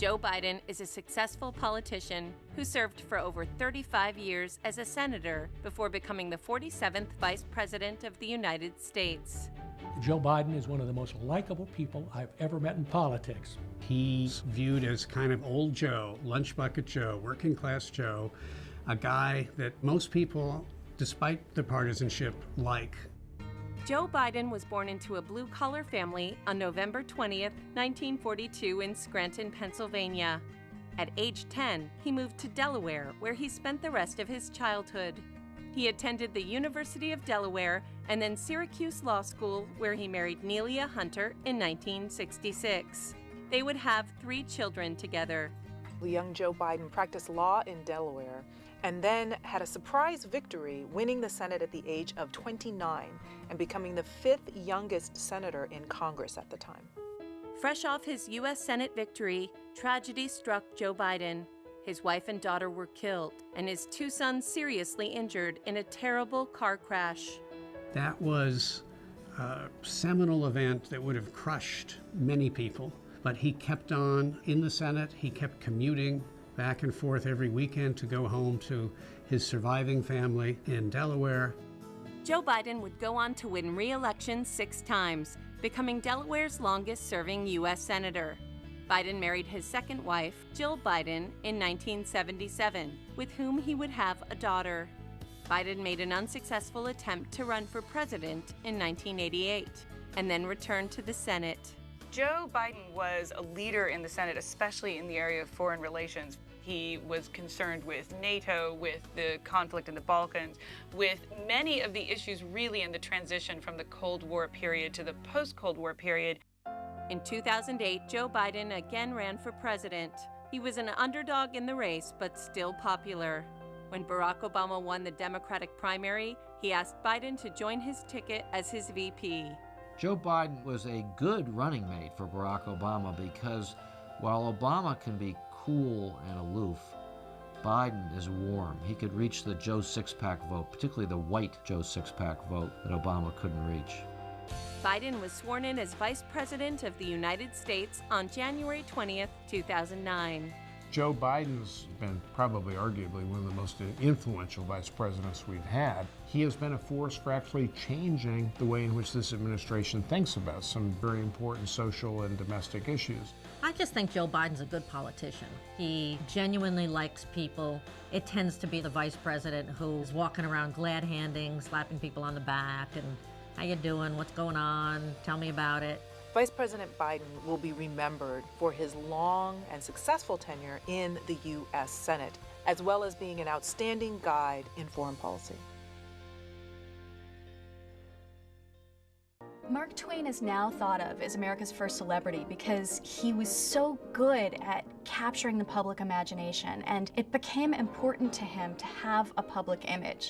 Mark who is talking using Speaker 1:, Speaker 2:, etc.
Speaker 1: Joe Biden is a successful politician who served for over 35 years as a senator before becoming the 47th Vice President of the United States.
Speaker 2: Joe Biden is one of the most likable people I've ever met in politics.
Speaker 3: He's viewed as kind of old Joe, lunch bucket Joe, working class Joe, a guy that most people, despite the partisanship, like.
Speaker 1: Joe Biden was born into a blue-collar family on November 20th, 1942 in Scranton, Pennsylvania. At age 10, he moved to Delaware, where he spent the rest of his childhood. He attended the University of Delaware and then Syracuse Law School, where he married Nelia Hunter in 1966. They would have 3 children together.
Speaker 4: Young Joe Biden practiced law in Delaware and then had a surprise victory, winning the Senate at the age of 29 and becoming the 5th youngest senator in Congress at the time.
Speaker 1: Fresh off his U.S. Senate victory, tragedy struck Joe Biden. His wife and daughter were killed, and his 2 sons seriously injured in a terrible car crash.
Speaker 3: That was a seminal event that would have crushed many people. But he kept on in the Senate. He kept commuting back and forth every weekend to go home to his surviving family in Delaware.
Speaker 1: Joe Biden would go on to win re-election 6 times, becoming Delaware's longest-serving U.S. senator. Biden married his second wife, Jill Biden, in 1977, with whom he would have a daughter. Biden made an unsuccessful attempt to run for president in 1988, and then returned to the Senate.
Speaker 5: Joe Biden was a leader in the Senate, especially in the area of foreign relations. He was concerned with NATO, with the conflict in the Balkans, with many of the issues really in the transition from the Cold War period to the post-Cold War period.
Speaker 1: In 2008, Joe Biden again ran for president. He was an underdog in the race, but still popular. When Barack Obama won the Democratic primary, he asked Biden to join his ticket as his VP.
Speaker 6: Joe Biden was a good running mate for Barack Obama because while Obama can be cool and aloof, Biden is warm. He could reach the Joe Six-Pack vote, particularly the white Joe Six-Pack vote that Obama couldn't reach.
Speaker 1: Biden was sworn in as Vice President of the United States on January 20th, 2009.
Speaker 7: Joe Biden's been probably arguably one of the most influential vice presidents we've had. He has been a force for actually changing the way in which this administration thinks about some very important social and domestic issues.
Speaker 8: I just think Joe Biden's a good politician. He genuinely likes people. It tends to be the vice president who's walking around glad-handing, slapping people on the back, and how you doing, what's going on, tell me about it.
Speaker 4: Vice President Biden will be remembered for his long and successful tenure in the U.S. Senate, as well as being an outstanding guide in foreign policy.
Speaker 9: Mark Twain is now thought of as America's first celebrity because he was so good at capturing the public imagination, and it became important to him to have a public image.